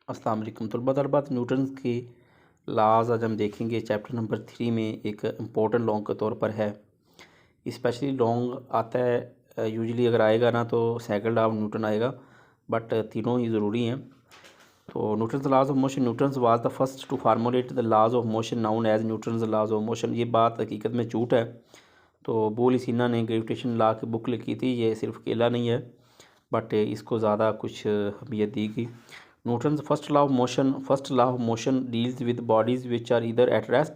अस्सलाम वालेकुम तलबा न्यूटन के लाज आज हम देखेंगे। चैप्टर नंबर 3 में एक इम्पोर्टेंट लॉन्ग के तौर पर है। स्पेशली लॉन्ग आता है यूजुअली अगर आएगा ना तो सेकंड ऑफ न्यूटन आएगा, बट तीनों ही ज़रूरी हैं। तो Newton's laws of motion, Newton's was the first to formulate the laws of motion known as Newton's laws of motion. ये बात हकीकत में झूठ है। तो बोली सीना ने ग्रेविटेशन लॉ की बुक लिखी थी, ये सिर्फ अकेला नहीं है, बट इसको ज़्यादा कुछ अहमियत दी गई। Newton's first law of motion deals with bodies which are either at rest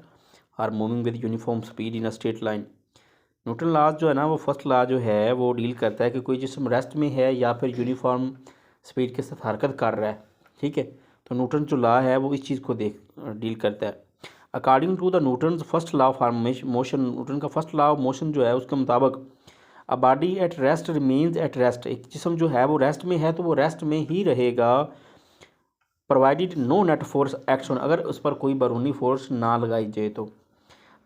or moving with uniform speed in a straight line. Newton law जो है ना, वो फर्स्ट लॉ जो है वो डील करता है कि कोई जिस्म रेस्ट में है या फिर यूनिफॉर्म स्पीड के साथ हरकत कर रहा है। ठीक है, तो न्यूटन जो लॉ है वो इस चीज़ को डील करता है। According to the Newton's first law of motion, Newton का फर्स्ट लॉ ऑफ मोशन जो है उसके मुताबिक a body at rest remains at rest. एक जिस्म जो है वो रेस्ट में है तो वो रेस्ट में ही रहेगा, provided no net force action, अगर उस पर कोई बैरूनी फोर्स ना लगाई जाए तो।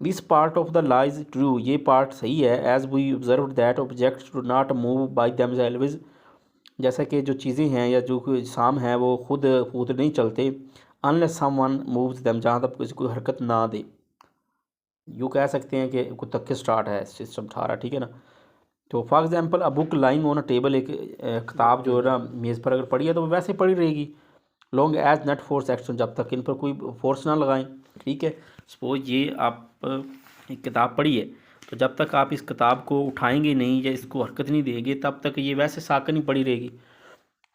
This part of the law is true, ये पार्ट सही है। As we observe that objects do not move by themselves, जैसा कि जो चीज़ें हैं या जो कोई अजसाम हैं वो खुद नहीं चलते, अनलेस समवन मूव्स देम, जहाँ तक किसी कोई हरकत ना दे। यूँ कह सकते हैं कि कोई तक के स्टार्ट है सिस्टम थारा, ठीक है ना। तो for example a book line on a table, एक किताब जो है ना मेज़ पर अगर पड़ी है तो वो वैसे पड़ी रहेगी long as net force action, जब तक इन पर कोई फोर्स ना लगाएं। ठीक है, सपोज ये आप एक किताब पढ़ी है तो जब तक आप इस किताब को उठाएंगे नहीं या इसको हरकत नहीं देंगे तब तक ये वैसे साकन ही पड़ी रहेगी।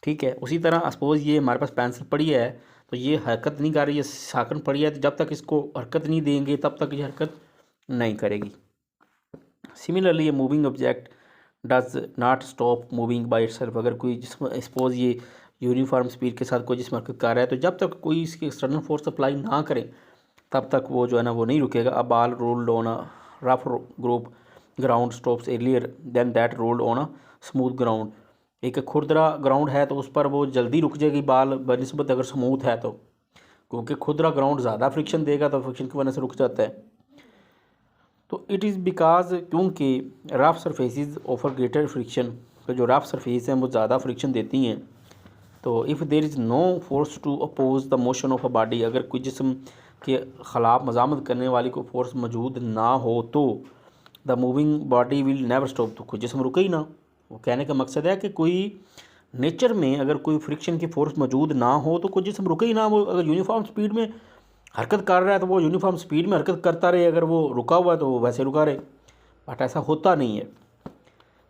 ठीक है, उसी तरह सपोज ये हमारे पास पेंसिल पड़ी है तो ये हरकत नहीं कर रही है, साकन पड़ी है, तो जब तक इसको हरकत नहीं देंगे तब तक ये हरकत नहीं करेगी। Similarly a moving object does not stop moving by itself, अगर कोई जिसम सपोज ये यूनिफॉर्म स्पीड के साथ कोई जिसम हरकत कर रहा है तो जब तक कोई इसकी एक्सटर्नल फोर्स अप्लाई ना करे तब तक वो जो है ना वो नहीं रुकेगा। A ball rolled on a rough group ground stops earlier than that rolled on a smooth ground. एक खुरदरा ग्राउंड है तो उस पर वो जल्दी रुक जाएगी बाल बनिस्बत अगर स्मूथ है तो, क्योंकि खुरदरा ग्राउंड ज़्यादा फ्रिक्शन देगा तो फ्रिक्शन की वजह से रुक जाता है। तो इट इज़ बिकॉज क्योंकि rough surfaces offer greater friction, तो जो रफ सरफेस हैं वो ज़्यादा फ्रिक्शन देती हैं। तो if there is no force to oppose the motion of a body, अगर कोई जिस्म के ख़िलाफ़ मज़ामत करने वाली कोई फोर्स मौजूद ना हो तो the moving body will never stop, तो कोई जिस्म रुके ही ना। वो कहने का मकसद है कि कोई नेचर में अगर कोई फ्रिक्शन की फोर्स मौजूद ना हो तो कोई जिस्म रुके ही ना। वो अगर यूनिफॉर्म स्पीड में हरकत कर रहा है तो वो यूनिफॉर्म स्पीड में हरकत करता रहे, अगर वो रुका हुआ है तो वो वैसे रुका रहे, बट ऐसा होता नहीं है।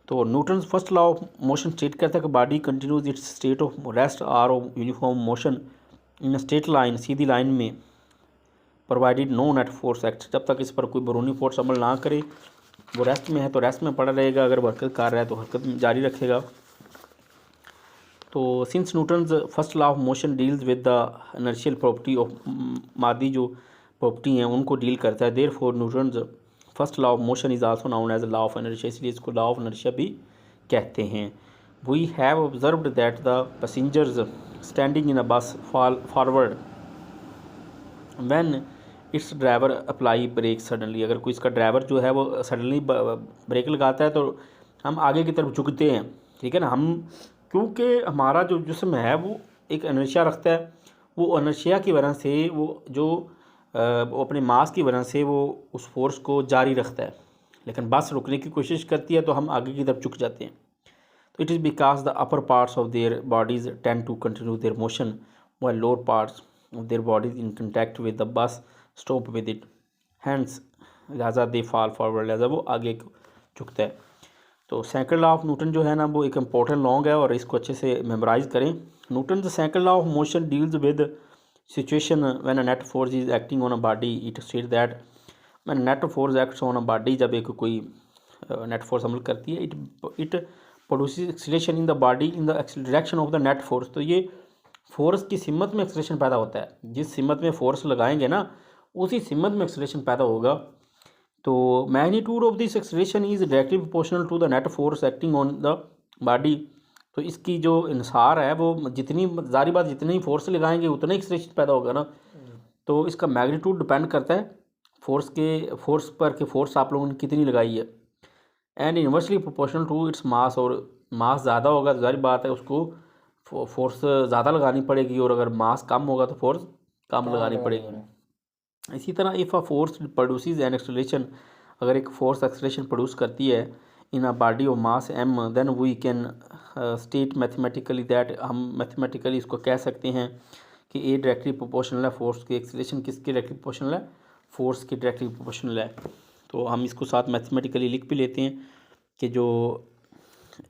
तो Newton's first law of motion state करता है कि body continues its state of rest or of uniform motion in straight line, सीधी लाइन में, provided no net force act, जब तक इस पर कोई बैरूनी फोर्स अमल ना करे। वो रेस्ट में है तो रेस्ट में पड़ा रहेगा, अगर वो हरकत कर रहा है तो हरकत जारी रखेगा। तो since Newton's first law of motion deals with the inertial property of, मादी जो प्रॉपर्टी हैं उनको डील करता है, therefore Newton's first law of motion is also known as law of inertia, इसलिए इसको लॉ ऑफ इनर्शिया भी कहते हैं। We have observed that the passengers standing in a bus fall forward when its driver apply brake suddenly, अगर कोई इसका driver जो है वो सडनली ब्रेक लगाता है तो हम आगे की तरफ झुकते हैं। ठीक है ना, हम क्योंकि हमारा जो जिस्म है वो एक इनर्शिया रखता है, वो इनर्शिया की वजह से वो जो वो अपने मास की वजह से वो उस फोर्स को जारी रखता है, लेकिन बस रुकने की कोशिश करती है तो हम आगे की तरफ झुक जाते हैं। तो it is because the upper parts of their bodies tend to continue their motion while lower parts of their bodies in contact with the bus stop with it, hands लिहाजा दे फॉल फॉरवर्ड, लिहाजा वो आगे को झुकता है। तो second law of Newton जो है ना वो एक इम्पोर्टेंट लॉन्ग है और इसको अच्छे से मेमोराइज करें। Newton the second law of motion deals with situation when a net force is acting on a body, it state that when net force acts on a body, जब एक कोई net force अमल करती है, it produces acceleration in the body in the direction of the net force, तो ये force की सिमत में एक्सीलरेशन पैदा होता है, जिस सिमत में फोर्स लगाएंगे ना उसी सिमत में एक्सीलरेशन पैदा होगा। तो magnitude of this acceleration is directly proportional to the net force acting on the body, तो इसकी जो इंसार है वो जितनी जारी बात जितनी फोर्स लगाएंगे उतना ही एक्सीलरेशन पैदा होगा ना। तो इसका मैग्नीट्यूड डिपेंड करता है फोर्स पर कि फोर्स आप लोगों ने कितनी लगाई है, and inversely proportional to its mass, और मास ज़्यादा होगा तो जारी बात है उसको फोर्स ज़्यादा लगानी पड़ेगी, और अगर मास कम होगा तो फोर्स कम लगानी पड़ेगी। इसी तरह if a force produces an acceleration, अगर एक फोर्स एक्सेलरेशन प्रोड्यूस करती है in a body of mass m, then we can state mathematically that, हम मैथमेटिकली इसको कह सकते हैं कि ए डायरेक्टली प्रोपोर्शनल है फोर्स की, एक्सेलरेशन किसके डायरेक्टली प्रोपोर्शनल है, फोर्स के डायरेक्टली प्रोपोर्शनल है। तो हम इसको साथ मैथमेटिकली लिख भी लेते हैं कि जो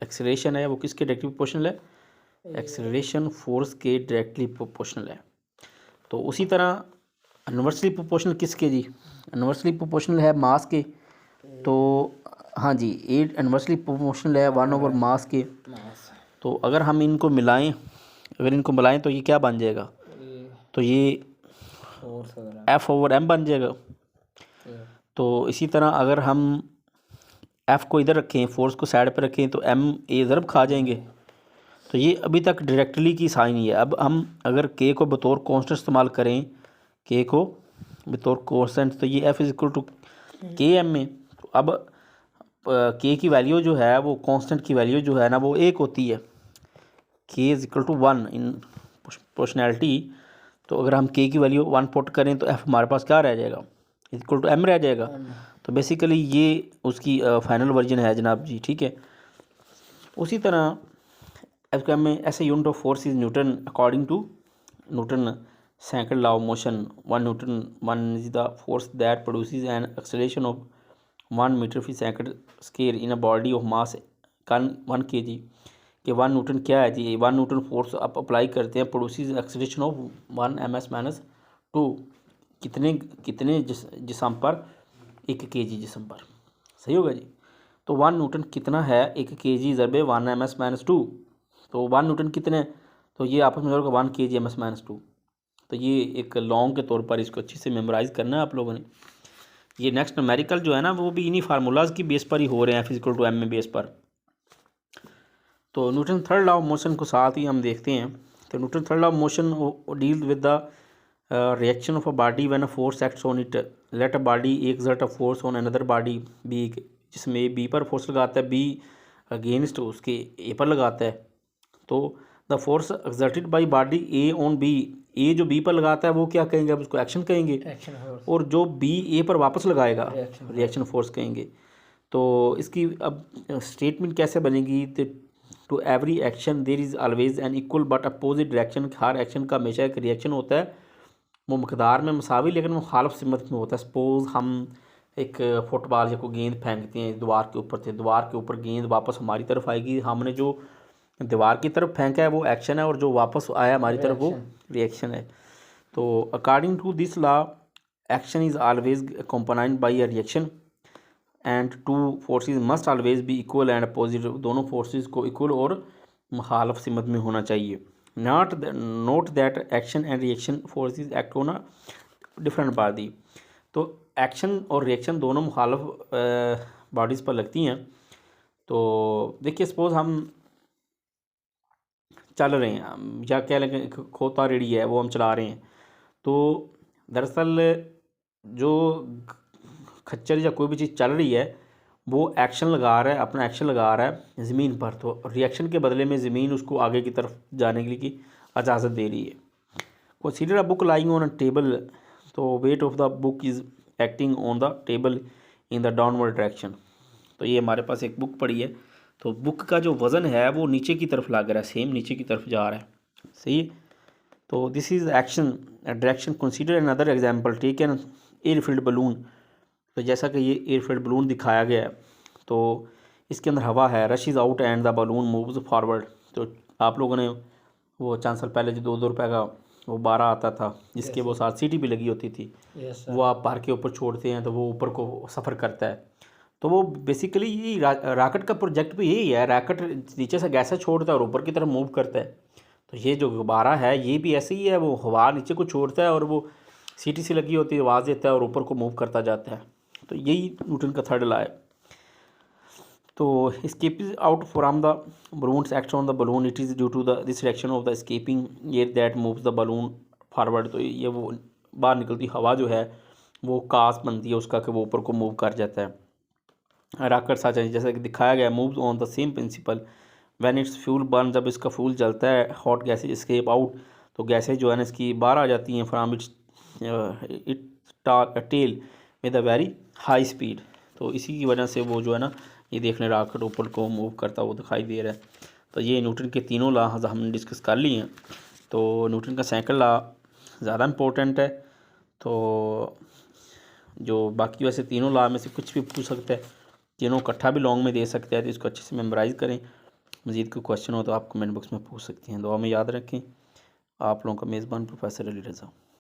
एक्सेलरेशन है वो किसके डायरेक्टली प्रोपोर्शनल है, एक्सेलरेशन फोर्स के डायरेक्टली प्रोपोर्शनल है। तो उसी तरह इन्वर्सली प्रोपोर्शनल किसके जी, इन्वर्सली प्रोपोर्शनल है मास के। तो हाँ जी, ए इन्वर्सली प्रोपोर्शनल है 1 ओवर मास के। तो अगर हम इनको मिलाएं, अगर इनको मिलाएं तो ये क्या बन जाएगा, तो ये F ओवर M बन जाएगा। तो इसी तरह अगर हम F को इधर रखें, फोर्स को साइड पर रखें, तो M A ज़रब खा जाएंगे। तो ये अभी तक डायरेक्टली की साइन ही है। अब हम अगर K को बतौर कांस्टेंट इस्तेमाल करें, K को बतौर कांस्टेंट, तो ये F इज इक्वल टू के एम में। तो अब K की वैल्यू जो है वो कांस्टेंट की वैल्यू जो है ना वो 1 होती है, K is equal to 1 in proportionality. तो अगर हम K की वैल्यू 1 पुट करें तो F हमारे पास क्या रह जाएगा, इक्वल टू M रह जाएगा। तो बेसिकली ये उसकी फाइनल वर्जन है जनाब जी, ठीक है। उसी तरह एफ में ऐसे unit of force is newton according to Newton second law of motion. 1 is the force that produces an acceleration of 1 metre per second square in a body of mass 1 kg। कि 1 newton क्या है जी, 1 newton force आप apply करते हैं, produces acceleration of 1 ms-2, कितने कितने जिस्म पर, 1 kg जिस्म पर, सही होगा जी। तो 1 न्यूटन कितना है, 1 kg ज़रबे 1 ms-2। तो 1 न्यूटन कितने, तो ये आपस में होगा 1 kg ms-2। तो ये एक लॉन्ग के तौर पर इसको अच्छे से मेमोराइज़ करना है आप लोगों ने। ये नेक्स्ट न्यूमेरिकल जो है ना वो भी इन्हीं फार्मूलाज की बेस पर ही हो रहे हैं, फिजिकल टू एम में बेस पर। तो Newton third law of motion को साथ ही हम देखते हैं। तो Newton third law of motion deal with the reaction of a body when a force acts on it, let a body exert a force on another body B, जिसमें B पर फोर्स लगाता है, बी अगेंस्ट उसके ए पर लगाता है। तो the force exerted by body A on B, A जो बी पर लगाता है वो क्या कहेंगे, अब उसको एक्शन कहेंगे, और जो बी ए पर वापस लगाएगा रिएक्शन फोर्स कहेंगे। तो इसकी अब स्टेटमेंट कैसे बनेगी, to every action there is always an equal but opposite direction. हर एक्शन का हमेशा एक रिएक्शन होता है, वो मकदार में मसावी लेकिन वो खालफ सिमत में होता है। सपोज़ हम एक फुटबॉल या कोई गेंद फेंकते हैं दीवार के ऊपर से, दीवार के ऊपर गेंद वापस हमारी तरफ आएगी, हमने जो दीवार की तरफ फेंका है वो एक्शन है, और जो वापस आया हमारी तरफ वो रिएक्शन है। तो according to this law action is always component by a reaction and two forces must always be equal and opposite. दोनों फोर्सेस को इक्वल और मुखालफ सिमत में होना चाहिए। Note that action and reaction forces act on a different body. तो action और रिएक्शन दोनों मुखालफ बॉडीज़ पर लगती हैं। तो देखिए सपोज़ हम चल रहे हैं, या क्या लगे खोता रेडी है वो हम चला रहे हैं, तो दरअसल जो खच्चर या कोई भी चीज़ चल रही है वो एक्शन लगा रहा है, अपना एक्शन लगा रहा है ज़मीन पर, तो रिएक्शन के बदले में ज़मीन उसको आगे की तरफ जाने के लिए की इजाज़त दे रही है। Consider a book lying on a table, तो weight of the book is acting on the table in the downward direction. तो ये हमारे पास एक बुक पड़ी है, तो बुक का जो वज़न है वो नीचे की तरफ लग रहा है, सेम नीचे की तरफ जा रहा है, सही है। तो this is action direction. Consider another example, take an air filled balloon. तो जैसा कि ये एयर फिल्ड बलून दिखाया गया है, तो इसके अंदर हवा है, rush is out and the balloon moves forward. तो आप लोगों ने वो 4 साल पहले जो 2-2 रुपये का वो 12 आता था जिसके वो साथ सीटी भी लगी होती थी, वो आप पार के ऊपर छोड़ते हैं तो वो ऊपर को सफ़र करता है। तो वो बेसिकली ये रॉकेट का प्रोजेक्ट भी यही है, रॉकेट नीचे से गैसें छोड़ता है और ऊपर की तरफ मूव करता है। तो ये जो गुब्बारा है ये भी ऐसे ही है, वो हवा नीचे को छोड़ता है और वो सीटी से लगी होती है, आवाज़ देता है और ऊपर को मूव करता जाता है। तो यही न्यूटन का थर्ड लॉ है। तो escape is out from the balloons acts on the balloon, it is due to the this direction of the escaping air that moves the balloon forward। तो ये वो बाहर निकलती हवा जो है वो कास बनती है उसका कि वो ऊपर को मूव कर जाता है। रॉकेट सच है जैसा कि दिखाया गया, moves on the same principle when its fuel burn, जब इसका फ्यूल जलता है, हॉट गैसेज एस्केप आउट, तो गैसेज जो है ना इसकी बाहर आ जाती हैं from its tail with a very high speed. तो इसी की वजह से वो जो है ना ये देखने रॉकेट ऊपर को मूव करता वो दिखाई दे रहा है। तो ये न्यूटन के तीनों लॉ हमने डिस्कस कर लिए हैं। तो न्यूटन का सेकंड लॉ ज़्यादा इम्पोर्टेंट है। तो जो बाकी वैसे तीनों लॉ में से कुछ भी पूछ सकता है, तीनों इकट्ठा भी लॉन्ग में दे सकते हैं, तो इसको अच्छे से मेमोराइज़ करें। मज़ीद कोई क्वेश्चन हो तो आप कमेंट बॉक्स में पूछ सकती हैं। दुआ में याद रखें। आप लोगों का मेज़बान प्रोफेसर अली रज़ा।